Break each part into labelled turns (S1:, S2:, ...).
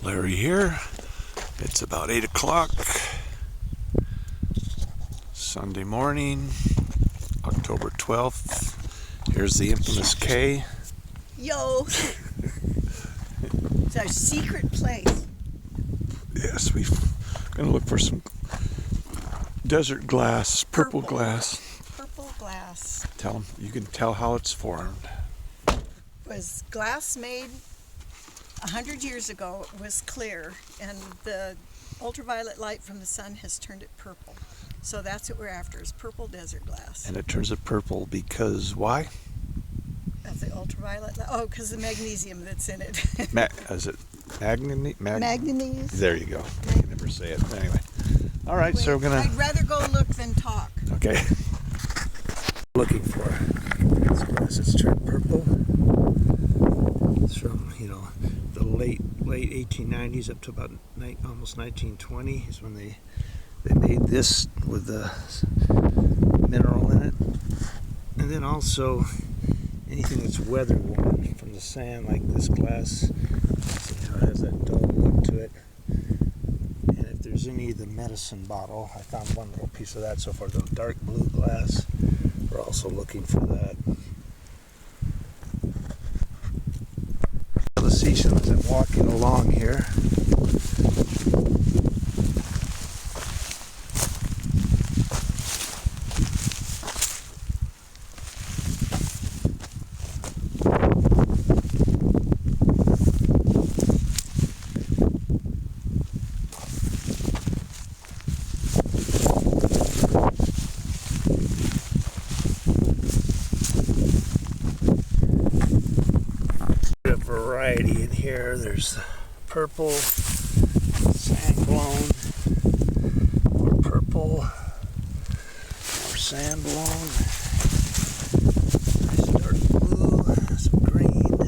S1: Larry here. It's about 8 o'clock. Sunday morning, October 12th. Here's the infamous K.
S2: Yo! It's our secret place.
S1: Yes, we're going to look for some desert glass, purple glass.
S2: Purple glass.
S1: You can tell how it's formed.
S2: Was glass made 100 years ago. It was clear, and the ultraviolet light from the sun has turned it purple. So that's what we're after, is purple desert glass.
S1: And it turns it purple because why?
S2: Of the ultraviolet light. Oh, because the magnesium that's in it.
S1: Is it manganese?
S2: Manganese.
S1: There you go. I can never say it. Anyway. All right, so we're going to...
S2: I'd rather go look than talk.
S1: Okay. Looking for this glass that's turned purple. It's from, the late 1890s up to about almost 1920 is when they made this with the mineral in it. And then also anything that's weather worn from the sand, like this glass. See how it has that dull look to it. And if there's any of the medicine bottle, I found one little piece of that so far, the dark blue glass. We're also looking for that. The seasons I'm walking along here. Variety in here. There's purple, sand blown, more purple, more sand blown, nice dark blue, some green.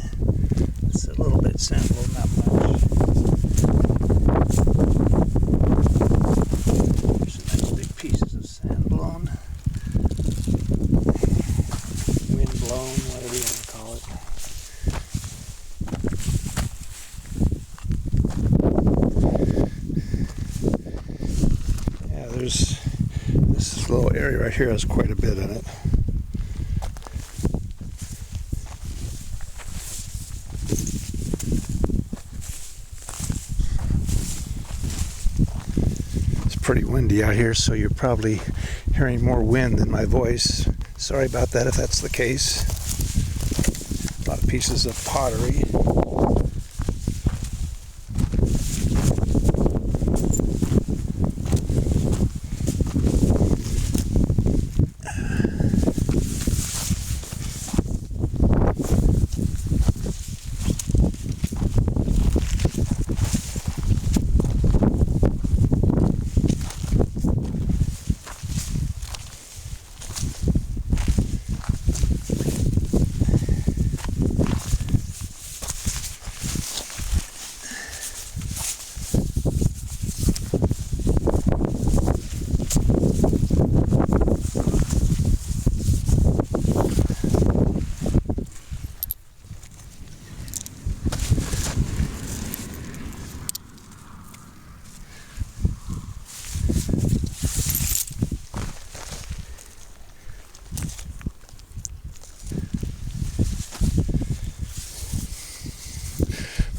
S1: It's a little bit sand blown, not much. There's some nice big pieces of sand blown, wind blown, whatever you want to call it. This little area right here has quite a bit in it. It's pretty windy out here, so you're probably hearing more wind than my voice. Sorry about that if that's the case. A lot of pieces of pottery.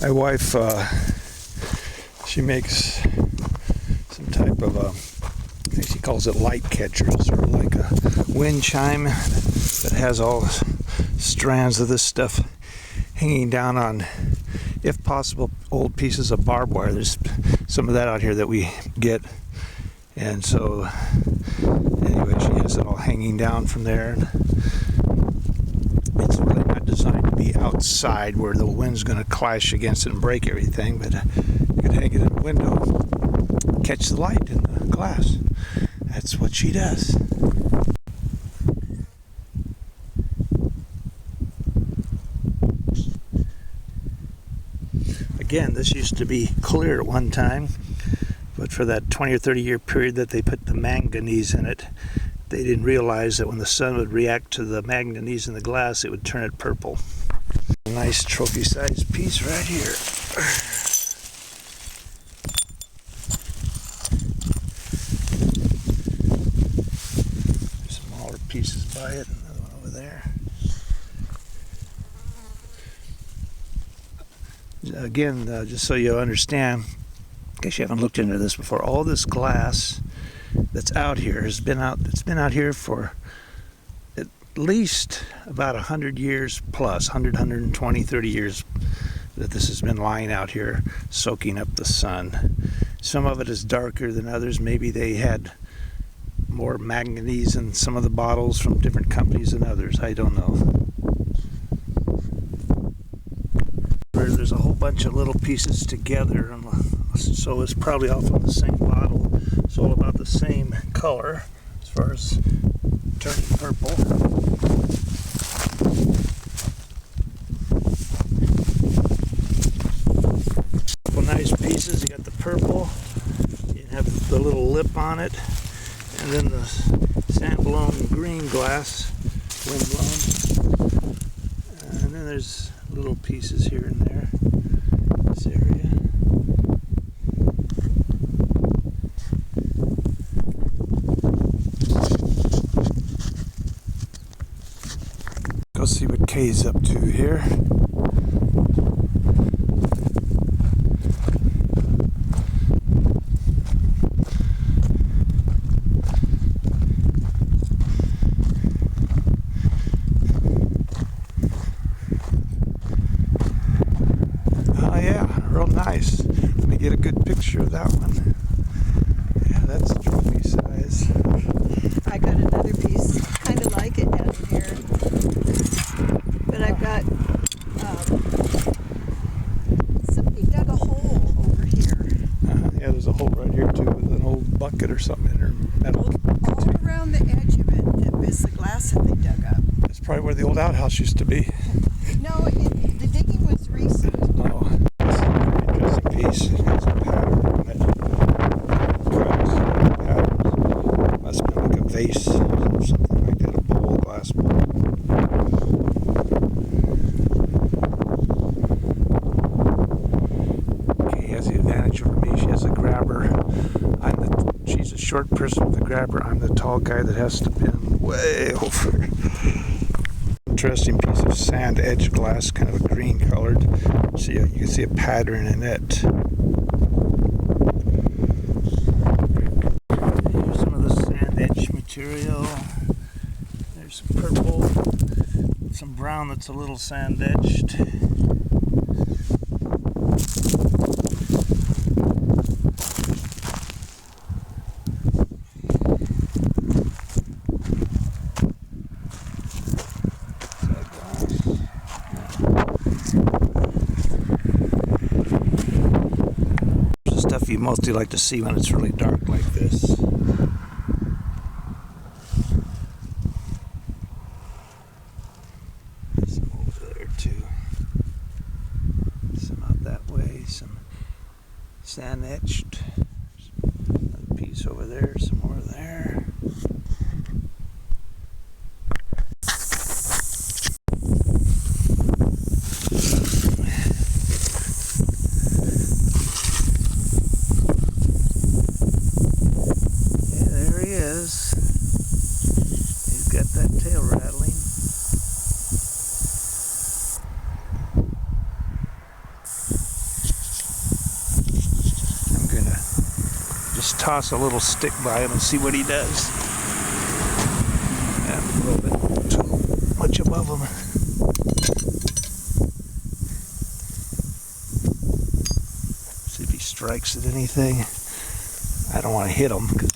S1: My wife, she makes some type of I think she calls it light catchers, or like a wind chime that has all strands of this stuff hanging down on, if possible, old pieces of barbed wire. There's some of that out here that we get, and so anyway, she has it all hanging down from there. It's really not designed to be outside where the wind's going to clash against it and break everything, but you can hang it in the window, catch the light in the glass. That's what she does. Again, this used to be clear at one time, but for that 20 or 30 year period that they put the manganese in it, they didn't realize that when the sun would react to the manganese in the glass, it would turn it purple. A nice trophy-sized piece right here. by it. Another one over there. Again, just so you understand, in case you haven't looked into this before, all this glass that's out here has been out. It's been out here for at least about 100 years plus, 100, 120, 30 years that this has been lying out here soaking up the sun. Some of it is darker than others. Maybe they had more manganese in some of the bottles from different companies than others. I don't know. There's a whole bunch of little pieces together, and so it's probably all from the same bottle. It's all about the same color as far as turning purple. Couple nice pieces. You got the purple, you have the little lip on it, and then the sand-blown green glass, wind-blown. And then there's little pieces here and there. This area. Go see what Kay's up to here. Real nice. Let me get a good picture of that one. Yeah, that's trophy size.
S2: I got another piece, kind of like it down here. But I've got, somebody dug a hole over here.
S1: Yeah, there's a hole right here too with an old bucket or something in her metal.
S2: All around the edge of it was the glass that they dug up.
S1: That's probably where the old outhouse used to be.
S2: No, the digging was recent.
S1: Oh. Piece. It has a pattern on it. Patterns. Must be like a vase or something like that, a bowl, a glass bowl. Okay, has the advantage over me. She has a grabber. She's a short person with a grabber. I'm the tall guy that has to bend way over. Interesting piece of sand edge glass, kind of a green colored. See, you can see a pattern in it. Here's some of the sand edge material. There's some purple, some brown that's a little sand edged. Stuff you mostly like to see when it's really dark like this. Some over there too. Some out that way. Some sand etched. Another piece over there. Some more there. He's got that tail rattling. I'm gonna just toss a little stick by him and see what he does. Yeah, a little bit too much above him. See if he strikes at anything. I don't want to hit him because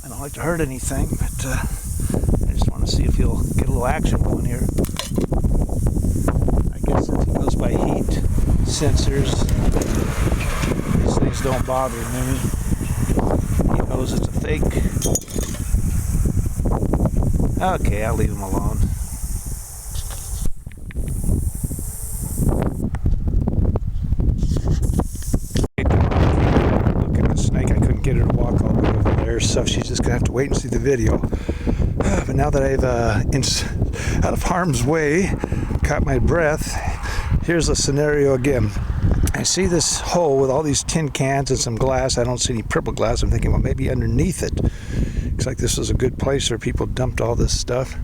S1: I don't like to hurt anything, but I just want to see if he'll get a little action going here. I guess since he goes by heat sensors, these things don't bother me. He knows it's a fake. Okay, I'll leave him alone. Get her to walk all the way over there, so she's just gonna have to wait and see the video. But now that I've out of harm's way, caught my breath, here's a scenario again. I see this hole with all these tin cans and some glass. I don't see any purple glass. I'm thinking, well, maybe underneath it, looks like this is a good place where people dumped all this stuff.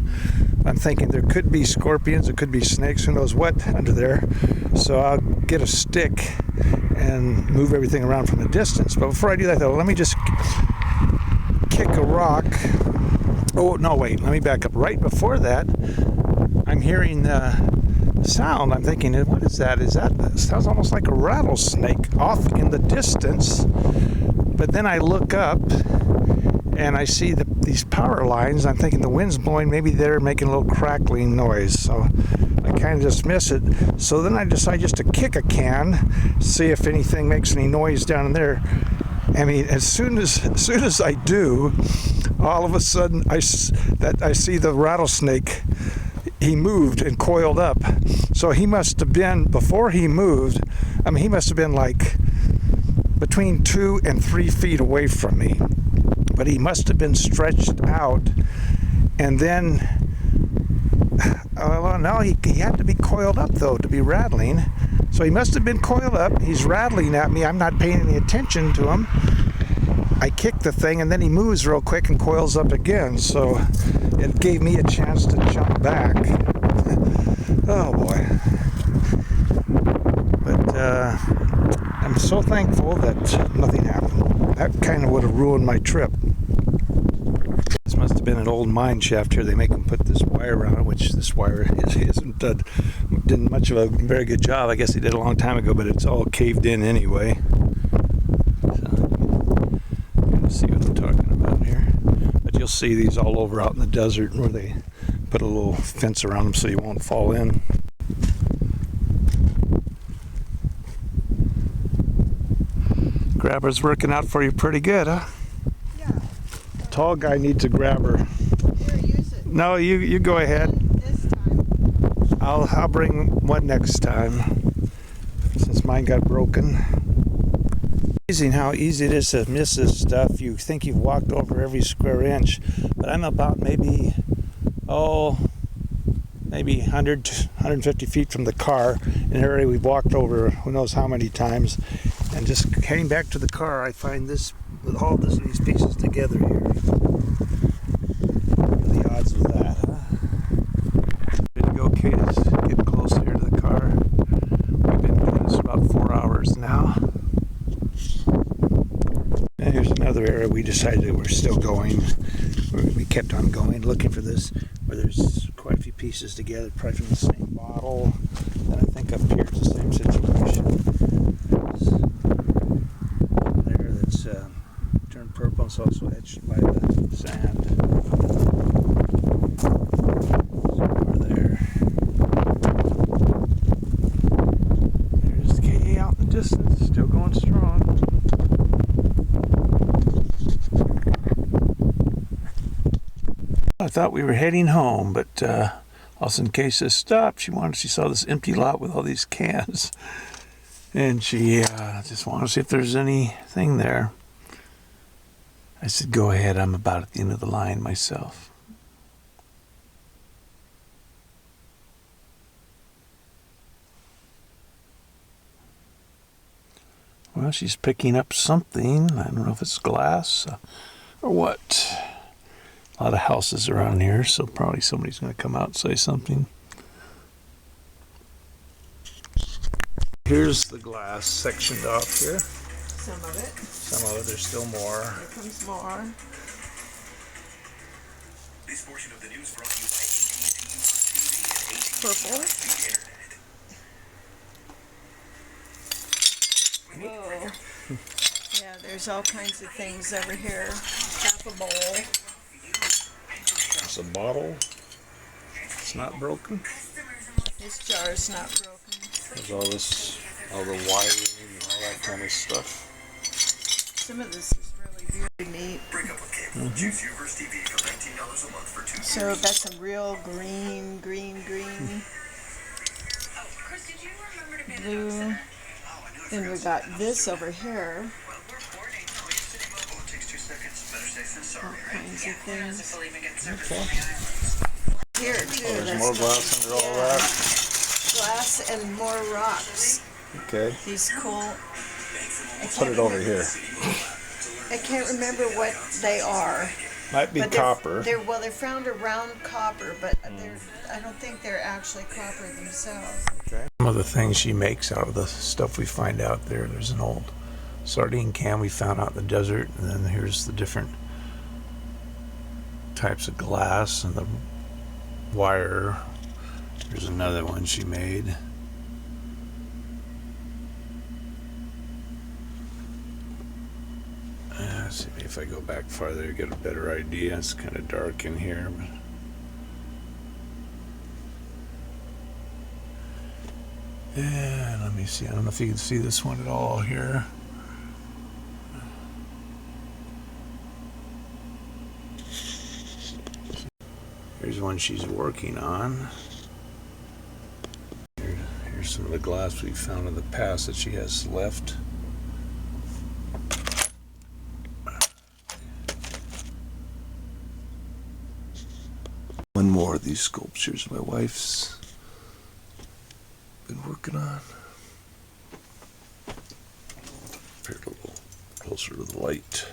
S1: I'm thinking there could be scorpions, there could be snakes, who knows what under there. So I'll get a stick and move everything around from a distance. But before I do that, though, let me just kick a rock. Oh, no, wait, let me back up. Right before that, I'm hearing sound. I'm thinking, what is that? It sounds almost like a rattlesnake off in the distance. But then I look up and I see these power lines. I'm thinking the wind's blowing. Maybe they're making a little crackling noise. So I kind of dismiss it. So then I decide just to kick a can, see if anything makes any noise down in there. I mean, as soon as I do, all of a sudden I see the rattlesnake. He moved and coiled up. So he must have been, before he moved, I mean, he must have been like between 2 and 3 feet away from me. But he must have been stretched out. And then, well, no, he had to be coiled up, though, to be rattling. So he must have been coiled up. He's rattling at me. I'm not paying any attention to him. I kick the thing, and then he moves real quick and coils up again. So it gave me a chance to jump back. Oh, boy. But I'm so thankful that nothing happened. That kind of would have ruined my trip. This must have been an old mine shaft here. They make them put this wire around it, which this wire isn't did much of a very good job. I guess they did a long time ago, but it's all caved in anyway. See what I'm talking about here. But you'll see these all over out in the desert where they put a little fence around them so you won't fall in. Grabber's working out for you pretty good, huh?
S2: Yeah.
S1: Tall guy needs a grabber.
S2: Here, use it.
S1: No, you go ahead.
S2: This time.
S1: I'll bring one next time since mine got broken. Amazing how easy it is to miss this stuff. You think you've walked over every square inch, but I'm about maybe 100 to 150 feet from the car, an area we've walked over who knows how many times. And just heading back to the car, I find this with all these pieces together here. What are the odds of that, huh? Good to go, Kate. Let's get close here to the car. We've been doing this for about 4 hours now. And here's another area we decided that we're still going. We kept on going, looking for this, where there's quite a few pieces together, probably from the same bottle. And I think up here it's the same situation. There, that's turned purple. It's also etched by the sand. Over there. There's Katie out in the distance, still going strong. I thought we were heading home, but also in case this stopped, she saw this empty lot with all these cans, and she just wanted to see if there's anything there. I said, go ahead, I'm about at the end of the line myself. Well, she's picking up something. I don't know if it's glass or what. A lot of houses around here, so probably somebody's going to come out and say something. Here's the glass sectioned off here.
S2: Some of it.
S1: Some of it, there's still more.
S2: Here comes more.
S3: This portion of the news brought to you by
S2: Purple. Whoa. Yeah, there's all kinds of things over here. Half a bowl.
S1: It's a bottle. It's not broken.
S2: This jar's not broken.
S1: There's all the wiring and all that kind of stuff.
S2: Some of this is really neat. So we've got some real green, blue. Then we got this over here. All kinds of things.
S1: Okay.
S2: Here too.
S1: Oh, there's
S2: that's
S1: more glass under all that.
S2: glass and more rocks.
S1: Okay.
S2: These cool.
S1: Put it over here.
S2: I can't remember what they are.
S1: Might be
S2: But
S1: copper.
S2: They found a round copper, but I don't think they're actually copper themselves.
S1: Some of the things she makes out of the stuff we find out there. There's an old sardine can we found out in the desert, and then here's the different types of glass and the wire. There's another one she made. Let's see if I go back farther, get a better idea. It's kind of dark in here, but yeah, let me see. I don't know if you can see this one at all here. Here's one she's working on. Here's some of the glass we found in the past that she has left. One more of these sculptures my wife's been working on. Here, a little closer to the light.